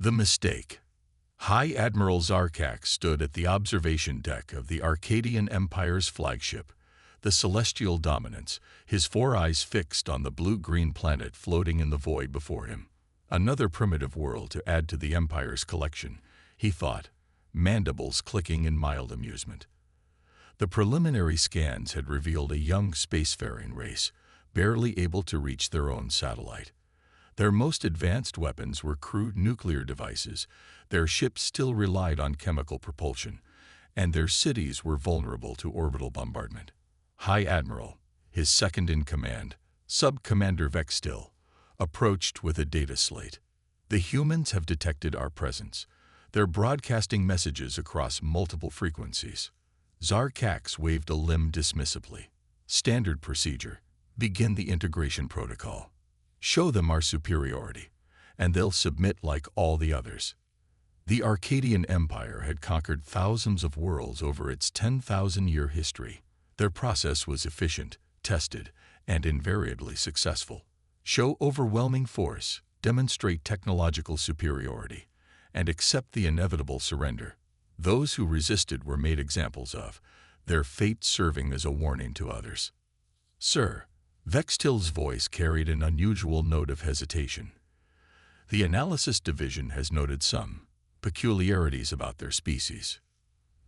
The mistake. High Admiral Zarkak stood at the observation deck of the Arcadian Empire's flagship, the Celestial Dominance, his four eyes fixed on the blue-green planet floating in the void before him. Another primitive world to add to the Empire's collection, he thought, mandibles clicking in mild amusement. The preliminary scans had revealed a young spacefaring race, barely able to reach their own satellite. Their most advanced weapons were crude nuclear devices, their ships still relied on chemical propulsion, and their cities were vulnerable to orbital bombardment. High Admiral, his second-in-command, Sub-Commander Vextil, approached with a data slate. The humans have detected our presence. They're broadcasting messages across multiple frequencies. Zarkax waved a limb dismissively. Standard procedure. Begin the integration protocol. Show them our superiority, and they'll submit like all the others. The Arcadian Empire had conquered thousands of worlds over its 10,000-year history. Their process was efficient, tested, and invariably successful. Show overwhelming force, demonstrate technological superiority, and accept the inevitable surrender. Those who resisted were made examples of, their fate serving as a warning to others. Sir, Vextil's voice carried an unusual note of hesitation. The Analysis Division has noted some peculiarities about their species.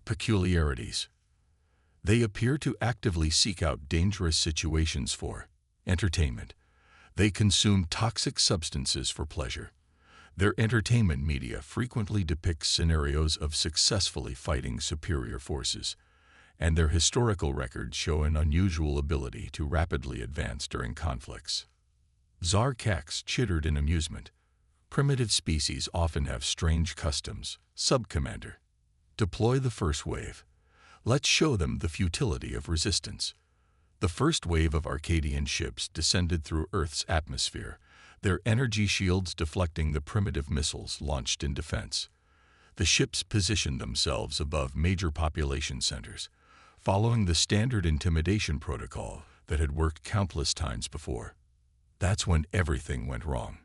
Peculiarities. They appear to actively seek out dangerous situations for entertainment. They consume toxic substances for pleasure. Their entertainment media frequently depicts scenarios of successfully fighting superior forces, and their historical records show an unusual ability to rapidly advance during conflicts. Zarkax chittered in amusement. Primitive species often have strange customs. Sub-Commander. Deploy the first wave. Let's show them the futility of resistance. The first wave of Arcadian ships descended through Earth's atmosphere, their energy shields deflecting the primitive missiles launched in defense. The ships positioned themselves above major population centers, following the standard intimidation protocol that had worked countless times before. That's when everything went wrong.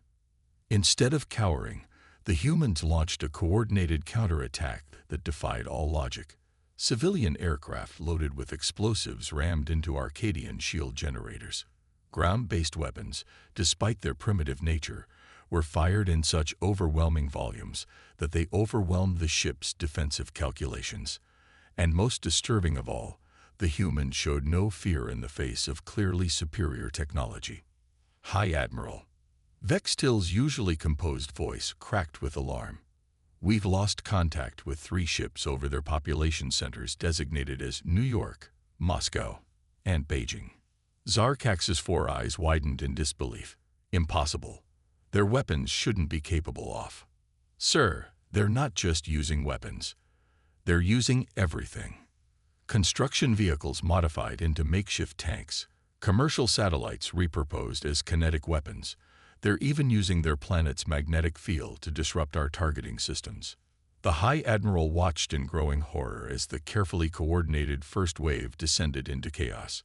Instead of cowering, the humans launched a coordinated counterattack that defied all logic. Civilian aircraft loaded with explosives rammed into Arcadian shield generators. Ground-based weapons, despite their primitive nature, were fired in such overwhelming volumes that they overwhelmed the ship's defensive calculations. And most disturbing of all, the humans showed no fear in the face of clearly superior technology. High Admiral. Vextil's usually composed voice cracked with alarm. We've lost contact with 3 ships over their population centers designated as New York, Moscow, and Beijing. Zarkax's 4 eyes widened in disbelief. Impossible. Their weapons shouldn't be capable of. Sir, they're not just using weapons. They're using everything. Construction vehicles modified into makeshift tanks, commercial satellites repurposed as kinetic weapons. They're even using their planet's magnetic field to disrupt our targeting systems. The High Admiral watched in growing horror as the carefully coordinated first wave descended into chaos.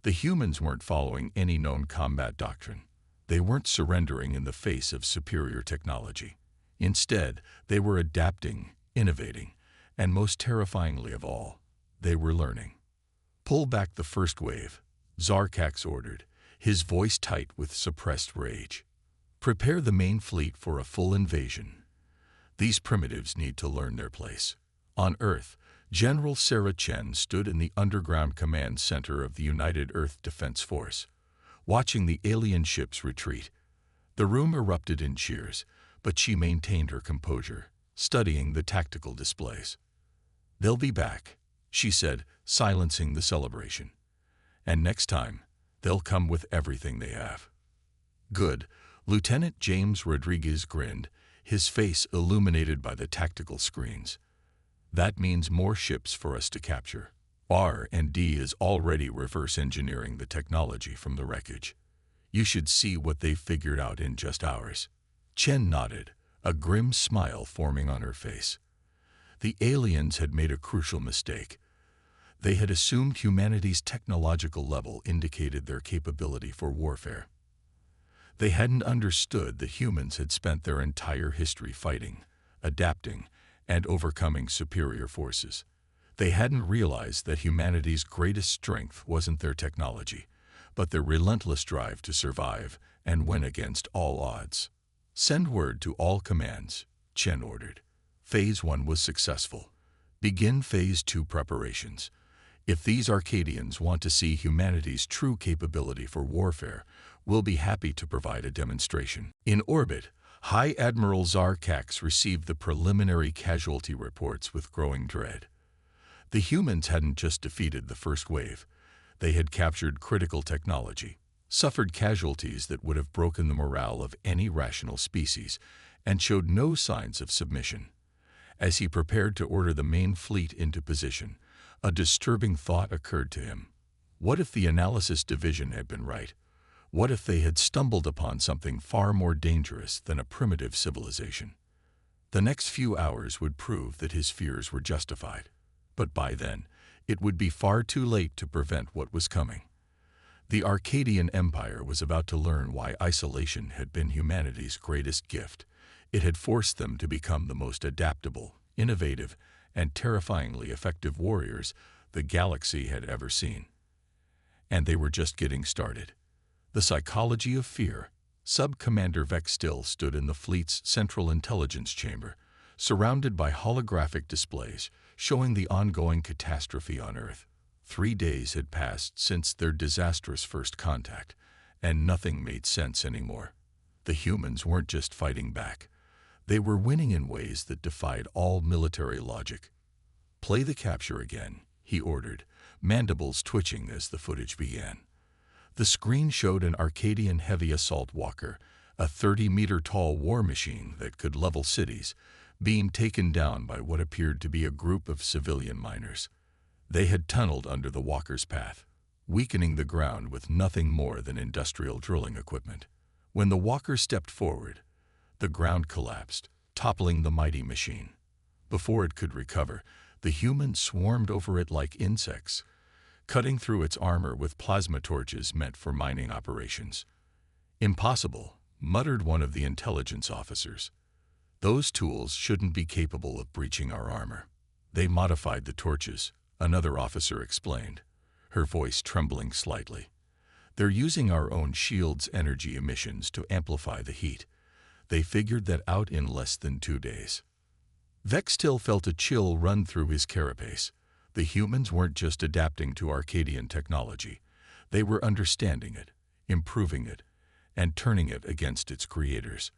The humans weren't following any known combat doctrine. They weren't surrendering in the face of superior technology. Instead, they were adapting, innovating, and most terrifyingly of all, they were learning. Pull back the first wave, Zarkax ordered, his voice tight with suppressed rage. Prepare the main fleet for a full invasion. These primitives need to learn their place. On Earth, General Sarah Chen stood in the underground command center of the United Earth Defense Force, watching the alien ships retreat. The room erupted in cheers, but she maintained her composure, studying the tactical displays. They'll be back, she said, silencing the celebration. And next time, they'll come with everything they have. Good, Lieutenant James Rodriguez grinned, his face illuminated by the tactical screens. That means more ships for us to capture. R&D is already reverse engineering the technology from the wreckage. You should see what they've figured out in just hours. Chen nodded, a grim smile forming on her face. The aliens had made a crucial mistake. They had assumed humanity's technological level indicated their capability for warfare. They hadn't understood that humans had spent their entire history fighting, adapting, and overcoming superior forces. They hadn't realized that humanity's greatest strength wasn't their technology, but their relentless drive to survive and win against all odds. "Send word to all commands," Chen ordered. Phase 1 was successful. Begin Phase 2 preparations. If these Arcadians want to see humanity's true capability for warfare, we'll be happy to provide a demonstration. In orbit, High Admiral Zarkax received the preliminary casualty reports with growing dread. The humans hadn't just defeated the first wave. They had captured critical technology, suffered casualties that would have broken the morale of any rational species, and showed no signs of submission. As he prepared to order the main fleet into position, a disturbing thought occurred to him. What if the analysis division had been right? What if they had stumbled upon something far more dangerous than a primitive civilization? The next few hours would prove that his fears were justified. But by then, it would be far too late to prevent what was coming. The Arcadian Empire was about to learn why isolation had been humanity's greatest gift. It had forced them to become the most adaptable, innovative, and terrifyingly effective warriors the galaxy had ever seen. And they were just getting started. The psychology of fear. Sub-Commander Vextil stood in the fleet's central intelligence chamber, surrounded by holographic displays showing the ongoing catastrophe on Earth. 3 days had passed since their disastrous first contact, and nothing made sense anymore. The humans weren't just fighting back. They were winning in ways that defied all military logic. "Play the capture again," he ordered, mandibles twitching as the footage began. The screen showed an Arcadian heavy assault walker, a 30-meter-tall war machine that could level cities, being taken down by what appeared to be a group of civilian miners. They had tunneled under the walker's path, weakening the ground with nothing more than industrial drilling equipment. When the walker stepped forward, the ground collapsed, toppling the mighty machine. Before it could recover, the humans swarmed over it like insects, cutting through its armor with plasma torches meant for mining operations. "Impossible," muttered one of the intelligence officers. "Those tools shouldn't be capable of breaching our armor." "They modified the torches," another officer explained, her voice trembling slightly. "They're using our own shield's energy emissions to amplify the heat. They figured that out in less than 2 days." Vextil felt a chill run through his carapace. The humans weren't just adapting to Arcadian technology. They were understanding it, improving it, and turning it against its creators.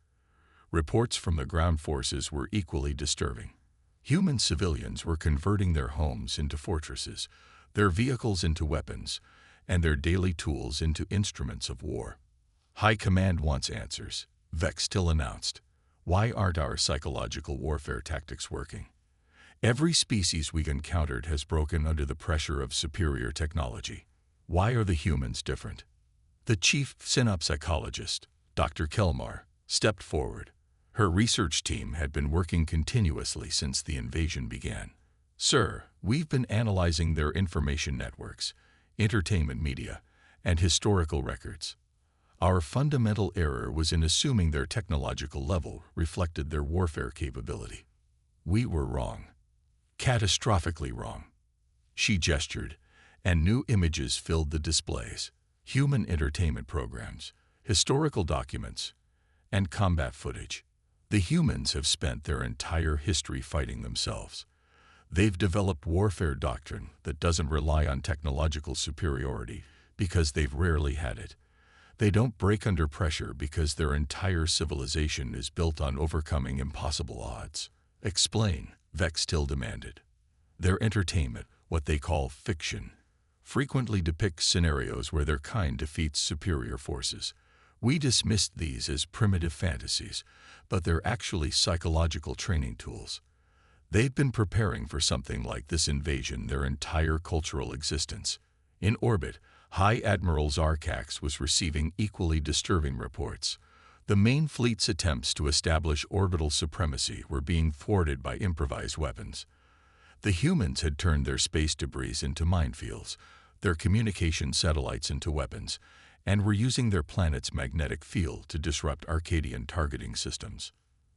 Reports from the ground forces were equally disturbing. Human civilians were converting their homes into fortresses, their vehicles into weapons, and their daily tools into instruments of war. "High Command wants answers," Vextil announced. "Why aren't our psychological warfare tactics working? Every species we've encountered has broken under the pressure of superior technology. Why are the humans different?" The chief synapsepsychologist, Dr. Kelmar, stepped forward. Her research team had been working continuously since the invasion began. "Sir, we've been analyzing their information networks, entertainment media, and historical records. Our fundamental error was in assuming their technological level reflected their warfare capability. We were wrong. Catastrophically wrong." She gestured, and new images filled the displays. Human entertainment programs, historical documents, and combat footage. The humans have spent their entire history fighting themselves. They've developed warfare doctrine that doesn't rely on technological superiority because they've rarely had it. They don't break under pressure because their entire civilization is built on overcoming impossible odds. "Explain," Vextil demanded. "Their entertainment, what they call fiction, frequently depicts scenarios where their kind defeats superior forces. We dismissed these as primitive fantasies, but they're actually psychological training tools. They've been preparing for something like this invasion their entire cultural existence." In orbit, High Admiral Zarkax was receiving equally disturbing reports. The main fleet's attempts to establish orbital supremacy were being thwarted by improvised weapons. The humans had turned their space debris into minefields, their communication satellites into weapons, and were using their planet's magnetic field to disrupt Arcadian targeting systems.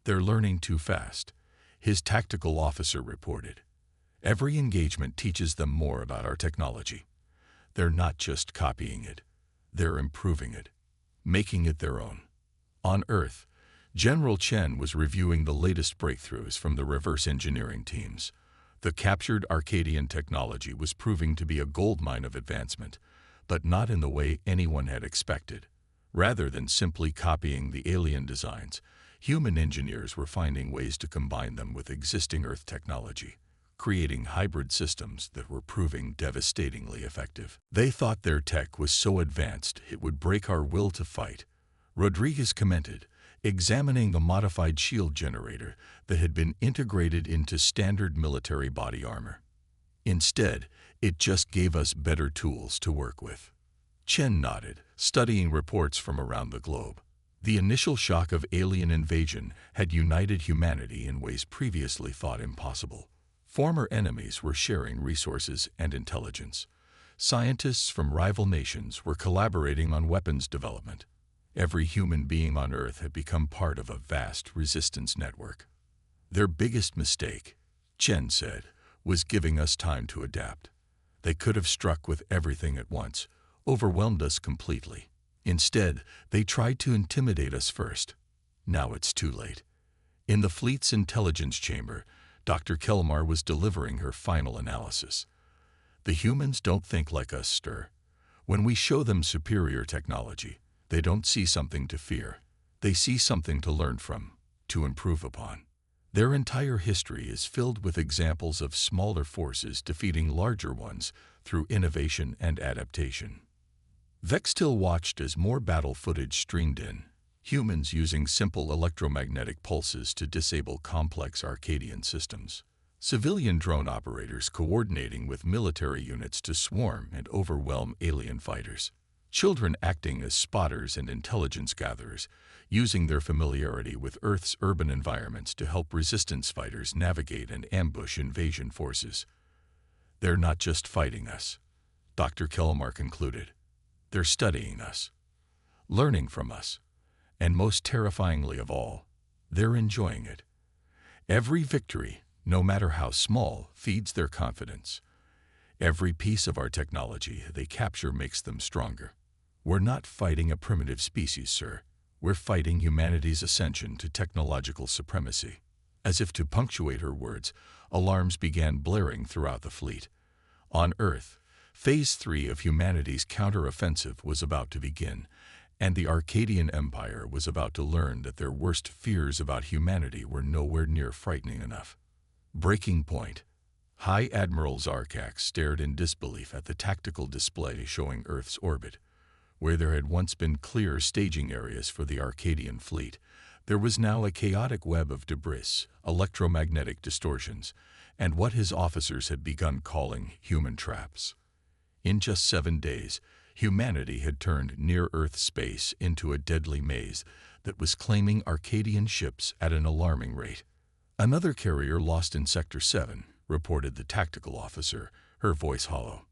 They're learning too fast, his tactical officer reported. Every engagement teaches them more about our technology. They're not just copying it, they're improving it, making it their own. On Earth, General Chen was reviewing the latest breakthroughs from the reverse engineering teams. The captured Arcadian technology was proving to be a goldmine of advancement, but not in the way anyone had expected. Rather than simply copying the alien designs, human engineers were finding ways to combine them with existing Earth technology, creating hybrid systems that were proving devastatingly effective. They thought their tech was so advanced it would break our will to fight, Rodriguez commented, examining the modified shield generator that had been integrated into standard military body armor. Instead, it just gave us better tools to work with. Chen nodded, studying reports from around the globe. The initial shock of alien invasion had united humanity in ways previously thought impossible. Former enemies were sharing resources and intelligence. Scientists from rival nations were collaborating on weapons development. Every human being on Earth had become part of a vast resistance network. Their biggest mistake, Chen said, was giving us time to adapt. They could have struck with everything at once, overwhelmed us completely. Instead, they tried to intimidate us first. Now it's too late. In the fleet's intelligence chamber, Dr. Kelmar was delivering her final analysis. The humans don't think like us, Stir. When we show them superior technology, they don't see something to fear. They see something to learn from, to improve upon. Their entire history is filled with examples of smaller forces defeating larger ones through innovation and adaptation. Vextil watched as more battle footage streamed in, humans using simple electromagnetic pulses to disable complex Arcadian systems, civilian drone operators coordinating with military units to swarm and overwhelm alien fighters, children acting as spotters and intelligence gatherers, using their familiarity with Earth's urban environments to help resistance fighters navigate and ambush invasion forces. They're not just fighting us, Dr. Kelmar concluded. They're studying us, learning from us, and most terrifyingly of all, they're enjoying it. Every victory, no matter how small, feeds their confidence. Every piece of our technology they capture makes them stronger. We're not fighting a primitive species, sir. We're fighting humanity's ascension to technological supremacy. As if to punctuate her words, alarms began blaring throughout the fleet. On Earth, Phase 3 of humanity's counter-offensive was about to begin, and the Arcadian Empire was about to learn that their worst fears about humanity were nowhere near frightening enough. Breaking point. High Admiral Zarkak stared in disbelief at the tactical display showing Earth's orbit. Where there had once been clear staging areas for the Arcadian fleet, there was now a chaotic web of debris, electromagnetic distortions, and what his officers had begun calling human traps. In just 7 days, humanity had turned near-Earth space into a deadly maze that was claiming Arcadian ships at an alarming rate. Another carrier lost in Sector 7, reported the tactical officer, her voice hollow.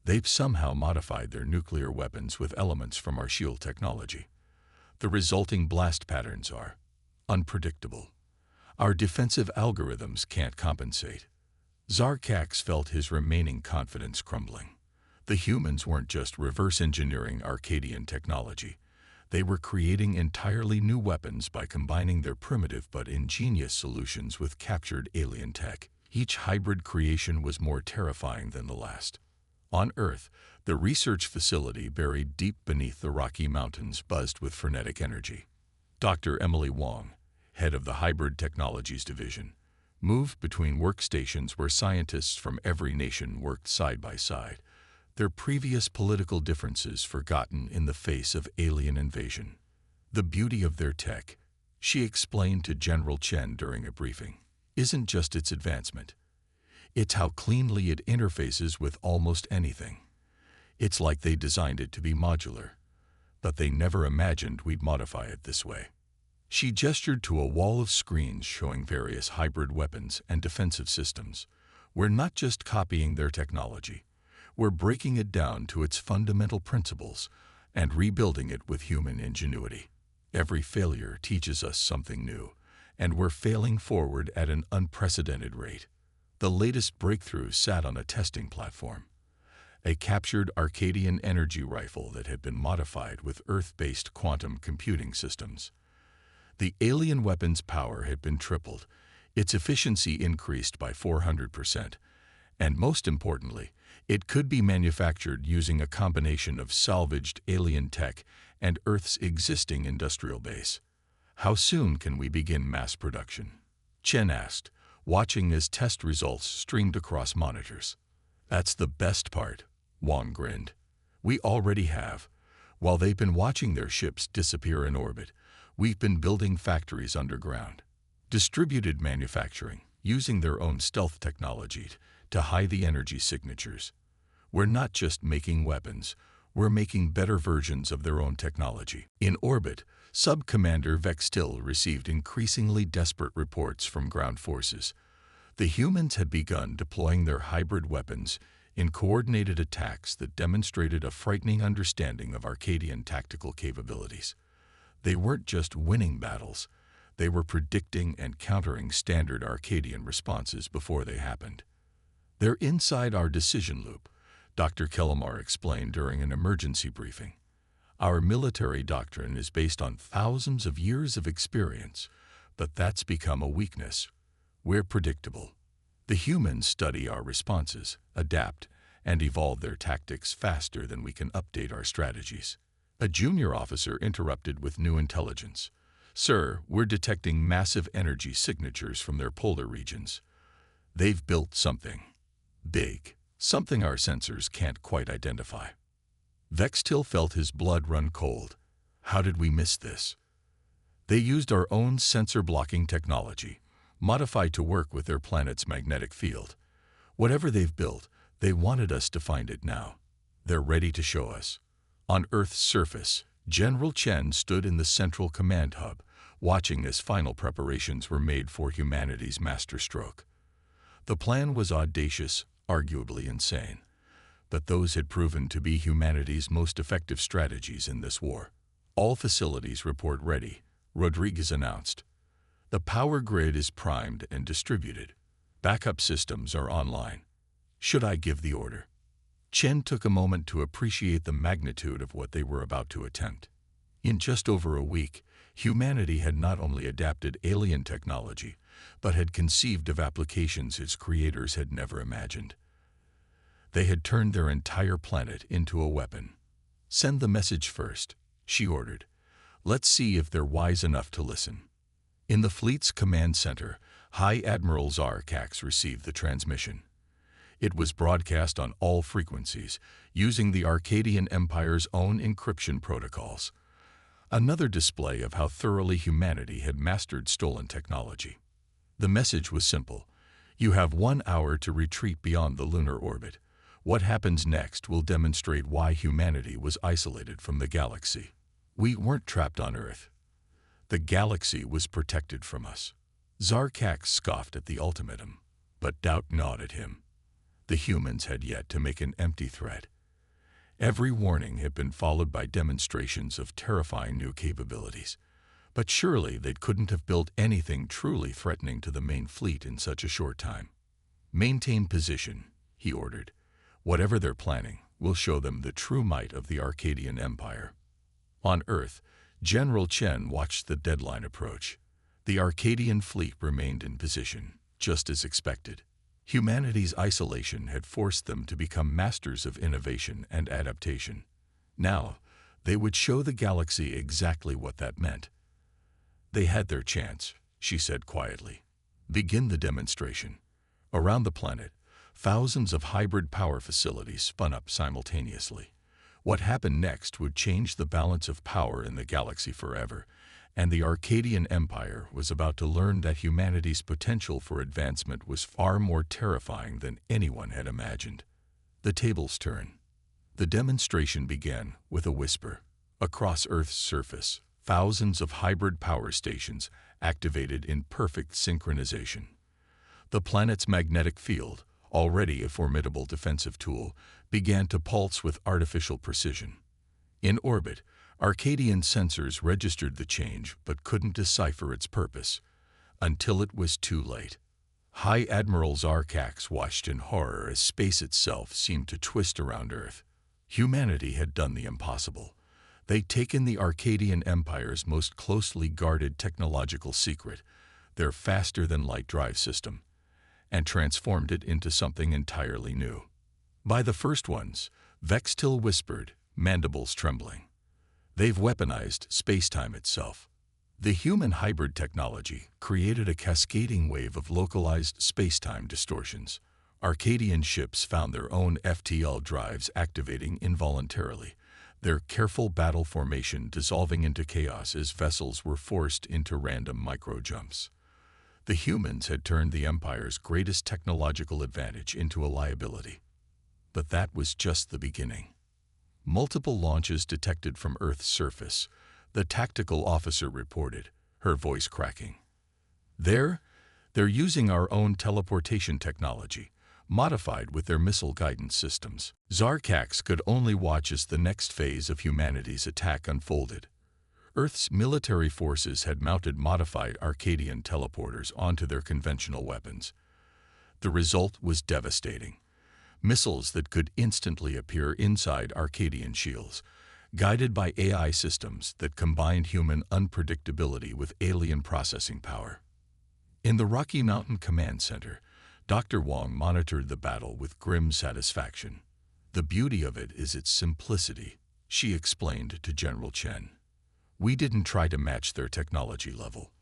They've somehow modified their nuclear weapons with elements from our shield technology. The resulting blast patterns are unpredictable. Our defensive algorithms can't compensate. Zarkax felt his remaining confidence crumbling. The humans weren't just reverse engineering Arcadian technology. They were creating entirely new weapons by combining their primitive but ingenious solutions with captured alien tech. Each hybrid creation was more terrifying than the last. On Earth, the research facility buried deep beneath the Rocky Mountains buzzed with frenetic energy. Dr. Emily Wong, head of the Hybrid Technologies Division, moved between workstations where scientists from every nation worked side by side, their previous political differences forgotten in the face of alien invasion. The beauty of their tech, she explained to General Chen during a briefing, isn't just its advancement. It's how cleanly it interfaces with almost anything. It's like they designed it to be modular, but they never imagined we'd modify it this way. She gestured to a wall of screens showing various hybrid weapons and defensive systems. We're not just copying their technology. We're breaking it down to its fundamental principles, and rebuilding it with human ingenuity. Every failure teaches us something new, and we're failing forward at an unprecedented rate. The latest breakthrough sat on a testing platform, a captured Arcadian energy rifle that had been modified with Earth-based quantum computing systems. The alien weapon's power had been tripled, its efficiency increased by 400%, and most importantly, it could be manufactured using a combination of salvaged alien tech and Earth's existing industrial base. How soon can we begin mass production? Chen asked, watching as test results streamed across monitors. That's the best part, Wang grinned. We already have. While they've been watching their ships disappear in orbit, we've been building factories underground. Distributed manufacturing, using their own stealth technology to hide the energy signatures. We're not just making weapons, we're making better versions of their own technology. In orbit, Sub-Commander Vextil received increasingly desperate reports from ground forces. The humans had begun deploying their hybrid weapons in coordinated attacks that demonstrated a frightening understanding of Arcadian tactical capabilities. They weren't just winning battles, they were predicting and countering standard Arcadian responses before they happened. They're inside our decision loop, Dr. Kellamar explained during an emergency briefing. Our military doctrine is based on thousands of years of experience, but that's become a weakness. We're predictable. The humans study our responses, adapt, and evolve their tactics faster than we can update our strategies. A junior officer interrupted with new intelligence. Sir, we're detecting massive energy signatures from their polar regions. They've built something big, something our sensors can't quite identify. Vextil felt his blood run cold. How did we miss this? They used our own sensor-blocking technology, modified to work with their planet's magnetic field. Whatever they've built, they wanted us to find it now. They're ready to show us. On Earth's surface, General Chen stood in the central command hub, watching as final preparations were made for humanity's masterstroke. The plan was audacious, arguably insane, but those had proven to be humanity's most effective strategies in this war. All facilities report ready, Rodriguez announced. The power grid is primed and distributed. Backup systems are online. Should I give the order? Chen took a moment to appreciate the magnitude of what they were about to attempt. In just over a week, humanity had not only adapted alien technology, but had conceived of applications its creators had never imagined. They had turned their entire planet into a weapon. Send the message first, she ordered. Let's see if they're wise enough to listen. In the fleet's command center, High Admiral Zarkax received the transmission. It was broadcast on all frequencies, using the Arcadian Empire's own encryption protocols. Another display of how thoroughly humanity had mastered stolen technology. The message was simple. You have 1 hour to retreat beyond the lunar orbit. What happens next will demonstrate why humanity was isolated from the galaxy. We weren't trapped on Earth. The galaxy was protected from us. Zarkax scoffed at the ultimatum, but doubt gnawed at him. The humans had yet to make an empty threat. Every warning had been followed by demonstrations of terrifying new capabilities. But surely they couldn't have built anything truly threatening to the main fleet in such a short time. Maintain position, he ordered. Whatever they're planning, we'll show them the true might of the Arcadian Empire. On Earth, General Chen watched the deadline approach. The Arcadian fleet remained in position, just as expected. Humanity's isolation had forced them to become masters of innovation and adaptation. Now, they would show the galaxy exactly what that meant. They had their chance, she said quietly. Begin the demonstration. Around the planet, thousands of hybrid power facilities spun up simultaneously. What happened next would change the balance of power in the galaxy forever, and the Arcadian Empire was about to learn that humanity's potential for advancement was far more terrifying than anyone had imagined. The tables turn. The demonstration began with a whisper. Across Earth's surface, thousands of hybrid power stations activated in perfect synchronization. The planet's magnetic field, already a formidable defensive tool, began to pulse with artificial precision. In orbit, Arcadian sensors registered the change but couldn't decipher its purpose until it was too late. High Admiral Zarkax watched in horror as space itself seemed to twist around Earth. Humanity had done the impossible. They'd taken the Arcadian Empire's most closely guarded technological secret, their faster-than-light drive system, and transformed it into something entirely new. By the first ones, Vextil whispered, mandibles trembling. They've weaponized space-time itself. The human hybrid technology created a cascading wave of localized space-time distortions. Arcadian ships found their own FTL drives activating involuntarily, their careful battle formation dissolving into chaos as vessels were forced into random micro-jumps. The humans had turned the Empire's greatest technological advantage into a liability. But that was just the beginning. Multiple launches detected from Earth's surface, the tactical officer reported, her voice cracking. They're using our own teleportation technology, modified with their missile guidance systems. Zarkax could only watch as the next phase of humanity's attack unfolded. Earth's military forces had mounted modified Arcadian teleporters onto their conventional weapons. The result was devastating. Missiles that could instantly appear inside Arcadian shields, guided by AI systems that combined human unpredictability with alien processing power. In the Rocky Mountain Command Center, Dr. Wong monitored the battle with grim satisfaction. The beauty of it is its simplicity, she explained to General Chen. We didn't try to match their technology level.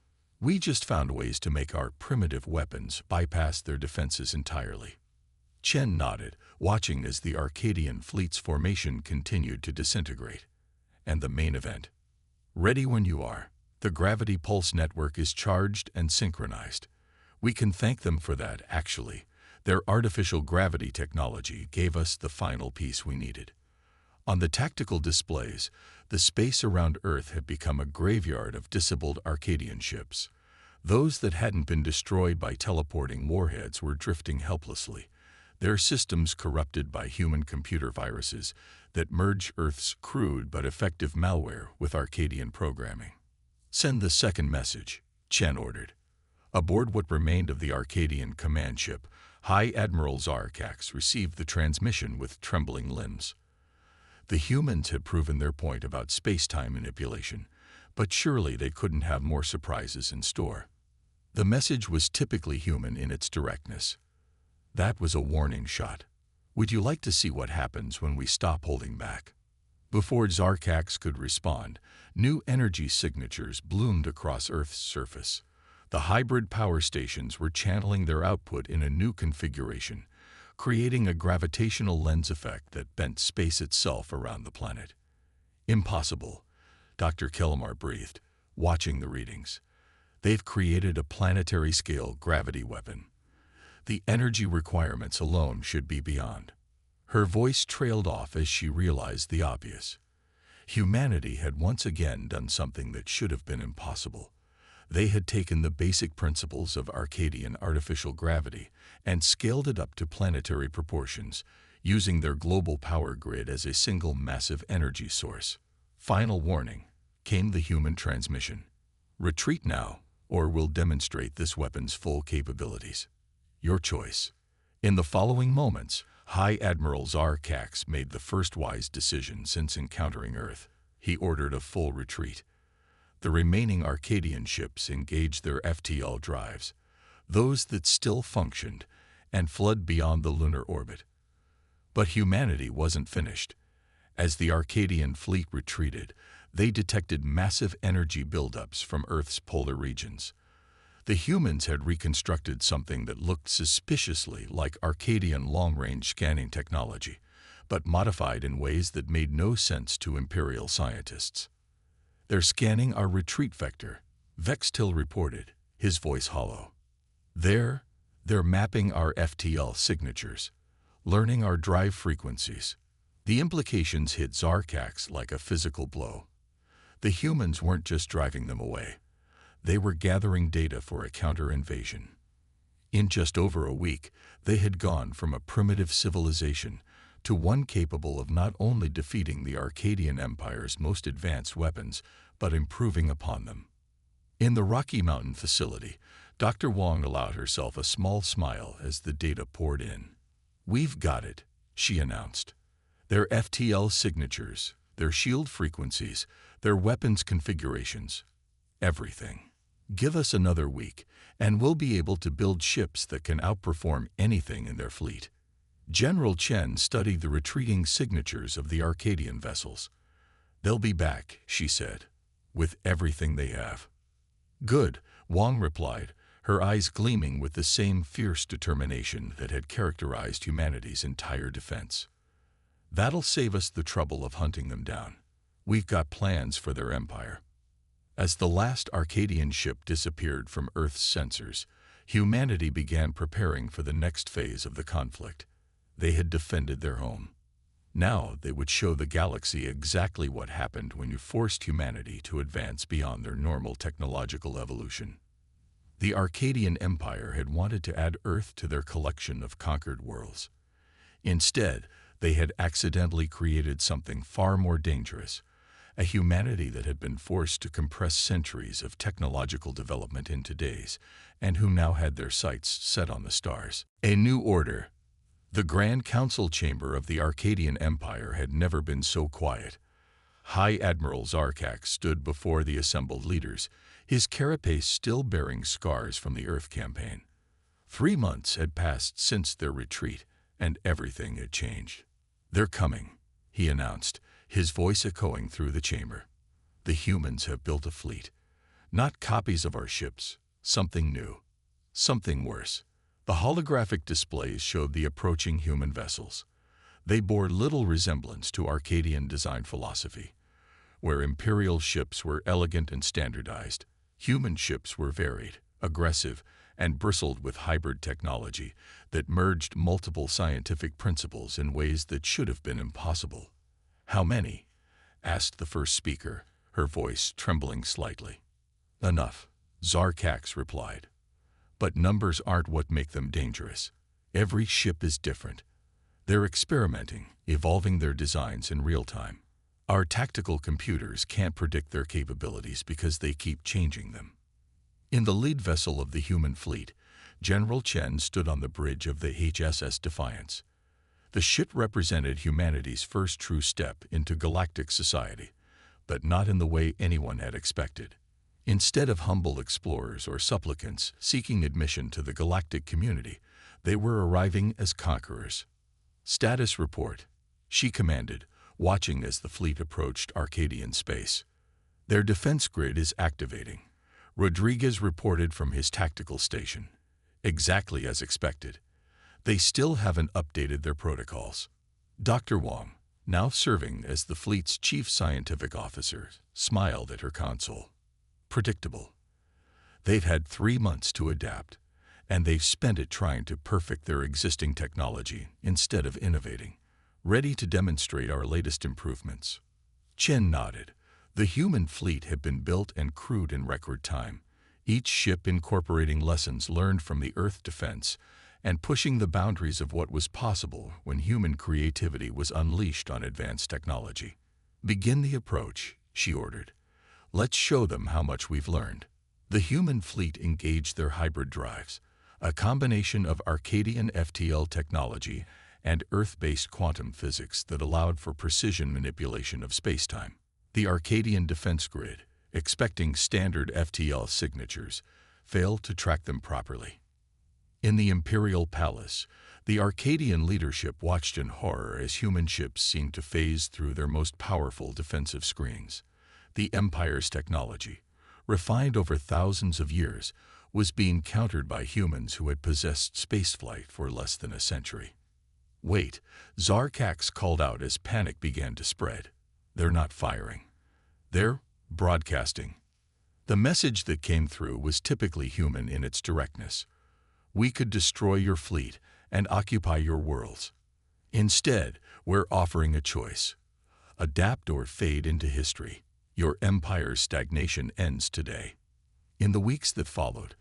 We just found ways to make our primitive weapons bypass their defenses entirely. Chen nodded, watching as the Arcadian fleet's formation continued to disintegrate. And the main event. Ready when you are. The gravity pulse network is charged and synchronized. We can thank them for that, actually. Their artificial gravity technology gave us the final piece we needed. On the tactical displays, the space around Earth had become a graveyard of disabled Arcadian ships. Those that hadn't been destroyed by teleporting warheads were drifting helplessly, their systems corrupted by human computer viruses that merge Earth's crude but effective malware with Arcadian programming. Send the second message, Chen ordered. Aboard what remained of the Arcadian command ship, High Admiral Zarkax received the transmission with trembling limbs. The humans had proven their point about space-time manipulation, but surely they couldn't have more surprises in store. The message was typically human in its directness. That was a warning shot. Would you like to see what happens when we stop holding back? Before Zarkax could respond, new energy signatures bloomed across Earth's surface. The hybrid power stations were channeling their output in a new configuration, creating a gravitational lens effect that bent space itself around the planet. Impossible, Dr. Kelmar breathed, watching the readings. They've created a planetary-scale gravity weapon. The energy requirements alone should be beyond. Her voice trailed off as she realized the obvious. Humanity had once again done something that should have been impossible. They had taken the basic principles of Arcadian artificial gravity and scaled it up to planetary proportions, using their global power grid as a single massive energy source. Final warning, came the human transmission. Retreat now, or we'll demonstrate this weapon's full capabilities. Your choice. In the following moments, High Admiral Zarkax made the first wise decision since encountering Earth. He ordered a full retreat. The remaining Arcadian ships engaged their FTL drives, those that still functioned, and fled beyond the lunar orbit. But humanity wasn't finished. As the Arcadian fleet retreated, they detected massive energy buildups from Earth's polar regions. The humans had reconstructed something that looked suspiciously like Arcadian long-range scanning technology, but modified in ways that made no sense to Imperial scientists. They're scanning our retreat vector, Vextil reported, his voice hollow. They're mapping our FTL signatures, learning our drive frequencies. The implications hit Zarkax like a physical blow. The humans weren't just driving them away. They were gathering data for a counter-invasion. In just over a week, they had gone from a primitive civilization to one capable of not only defeating the Arcadian Empire's most advanced weapons, but improving upon them. In the Rocky Mountain facility, Dr. Wong allowed herself a small smile as the data poured in. "We've got it," she announced. "Their FTL signatures, their shield frequencies, their weapons configurations, everything. Give us another week, and we'll be able to build ships that can outperform anything in their fleet." General Chen studied the retreating signatures of the Arcadian vessels. "They'll be back," she said, "with everything they have." "Good," Wong replied, her eyes gleaming with the same fierce determination that had characterized humanity's entire defense. "That'll save us the trouble of hunting them down. We've got plans for their empire." As the last Arcadian ship disappeared from Earth's sensors, humanity began preparing for the next phase of the conflict. They had defended their home. Now they would show the galaxy exactly what happened when you forced humanity to advance beyond their normal technological evolution. The Arcadian Empire had wanted to add Earth to their collection of conquered worlds. Instead, they had accidentally created something far more dangerous, a humanity that had been forced to compress centuries of technological development into days, and who now had their sights set on the stars. A new order. The Grand Council chamber of the Arcadian Empire had never been so quiet. High Admiral Zarkak stood before the assembled leaders, his carapace still bearing scars from the Earth campaign. 3 months had passed since their retreat, and everything had changed. "They're coming," he announced, his voice echoing through the chamber. "The humans have built a fleet. Not copies of our ships, something new. Something worse." The holographic displays showed the approaching human vessels. They bore little resemblance to Arcadian design philosophy. Where imperial ships were elegant and standardized, human ships were varied, aggressive, and bristled with hybrid technology that merged multiple scientific principles in ways that should have been impossible. "How many?" asked the first speaker, her voice trembling slightly. "Enough," Zarkax replied. "But numbers aren't what make them dangerous. Every ship is different. They're experimenting, evolving their designs in real time. Our tactical computers can't predict their capabilities because they keep changing them." In the lead vessel of the human fleet, General Chen stood on the bridge of the HSS Defiance. The ship represented humanity's first true step into galactic society, but not in the way anyone had expected. Instead of humble explorers or supplicants seeking admission to the galactic community, they were arriving as conquerors. "Status report," she commanded, watching as the fleet approached Arcadian space. "Their defense grid is activating," Rodriguez reported from his tactical station. "Exactly as expected. They still haven't updated their protocols." Dr. Wong, now serving as the fleet's chief scientific officer, smiled at her console. "Predictable. They've had 3 months to adapt, and they've spent it trying to perfect their existing technology instead of innovating, ready to demonstrate our latest improvements." Chen nodded. The human fleet had been built and crewed in record time, each ship incorporating lessons learned from the Earth defense and pushing the boundaries of what was possible when human creativity was unleashed on advanced technology. "Begin the approach," she ordered. "Let's show them how much we've learned." The human fleet engaged their hybrid drives, a combination of Arcadian FTL technology and Earth-based quantum physics that allowed for precision manipulation of spacetime. The Arcadian defense grid, expecting standard FTL signatures, failed to track them properly. In the Imperial Palace, the Arcadian leadership watched in horror as human ships seemed to phase through their most powerful defensive screens. The Empire's technology, refined over thousands of years, was being countered by humans who had possessed spaceflight for less than a century. "Wait," Zarkax called out as panic began to spread. "They're not firing. They're broadcasting." The message that came through was typically human in its directness. "We could destroy your fleet and occupy your worlds. Instead, we're offering a choice. Adapt or fade into history. Your empire's stagnation ends today." In the weeks that followed,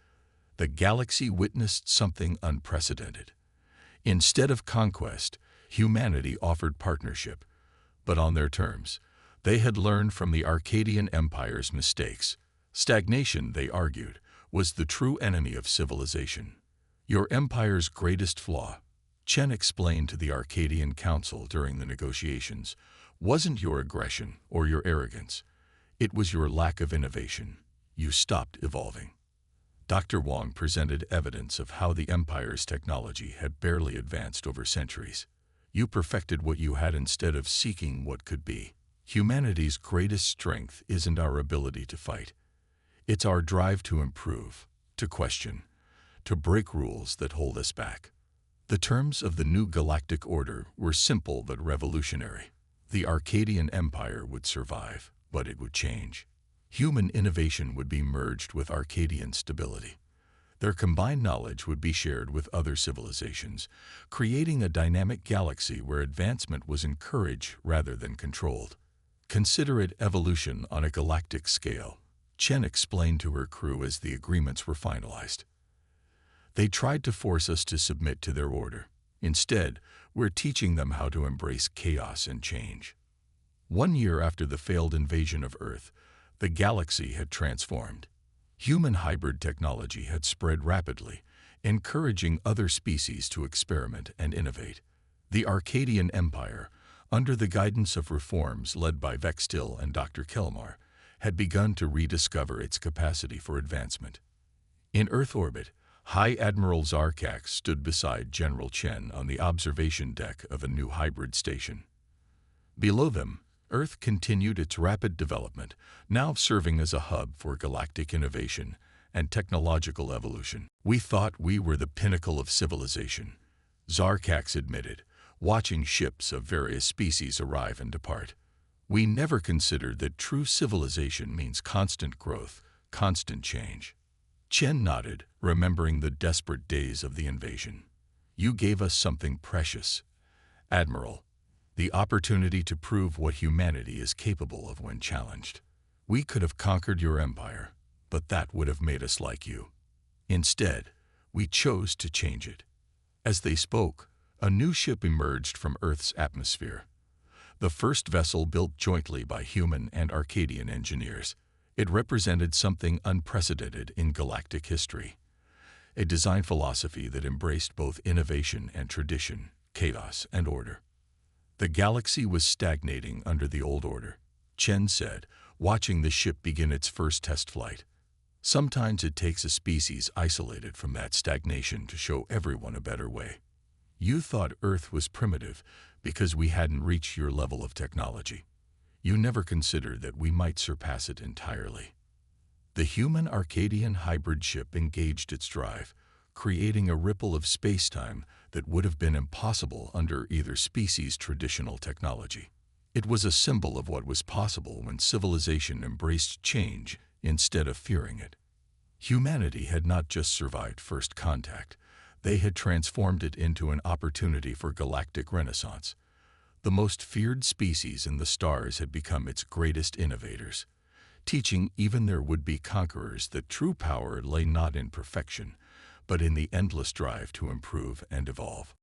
the galaxy witnessed something unprecedented. Instead of conquest, Humanity offered partnership, but on their terms. They had learned from the Arcadian Empire's mistakes. Stagnation, they argued, was the true enemy of civilization. Your empire's greatest flaw, Chen explained to the Arcadian Council during the negotiations, wasn't your aggression or your arrogance. It was your lack of innovation. You stopped evolving. Dr. Wang presented evidence of how the empire's technology had barely advanced over centuries. You perfected what you had instead of seeking what could be. Humanity's greatest strength isn't our ability to fight. It's our drive to improve, to question, to break rules that hold us back. The terms of the new galactic order were simple but revolutionary. The Arcadian Empire would survive, but it would change. Human innovation would be merged with Arcadian stability. Their combined knowledge would be shared with other civilizations, creating a dynamic galaxy where advancement was encouraged rather than controlled. Consider it evolution on a galactic scale, Chen explained to her crew as the agreements were finalized. They tried to force us to submit to their order. Instead, we're teaching them how to embrace chaos and change. 1 year after the failed invasion of Earth, the galaxy had transformed. Human hybrid technology had spread rapidly, encouraging other species to experiment and innovate. The Arcadian Empire, under the guidance of reforms led by Vextil and Dr. Kelmar, had begun to rediscover its capacity for advancement. In Earth orbit, High Admiral Zarkax stood beside General Chen on the observation deck of a new hybrid station. Below them, Earth continued its rapid development, now serving as a hub for galactic innovation and technological evolution. We thought we were the pinnacle of civilization, Zarkax admitted, watching ships of various species arrive and depart. We never considered that true civilization means constant growth, constant change. Chen nodded, remembering the desperate days of the invasion. You gave us something precious, Admiral. The opportunity to prove what humanity is capable of when challenged. We could have conquered your empire, but that would have made us like you. Instead, we chose to change it. As they spoke, a new ship emerged from Earth's atmosphere. The first vessel built jointly by human and Arcadian engineers. It represented something unprecedented in galactic history. A design philosophy that embraced both innovation and tradition, chaos and order. The galaxy was stagnating under the old order, Chen said, watching the ship begin its first test flight. Sometimes it takes a species isolated from that stagnation to show everyone a better way. You thought Earth was primitive because we hadn't reached your level of technology. You never considered that we might surpass it entirely. The human Arcadian hybrid ship engaged its drive, creating a ripple of space-time that would have been impossible under either species' traditional technology. It was a symbol of what was possible when civilization embraced change instead of fearing it. Humanity had not just survived first contact, they had transformed it into an opportunity for galactic renaissance. The most feared species in the stars had become its greatest innovators, teaching even their would-be conquerors that true power lay not in perfection, but in the endless drive to improve and evolve.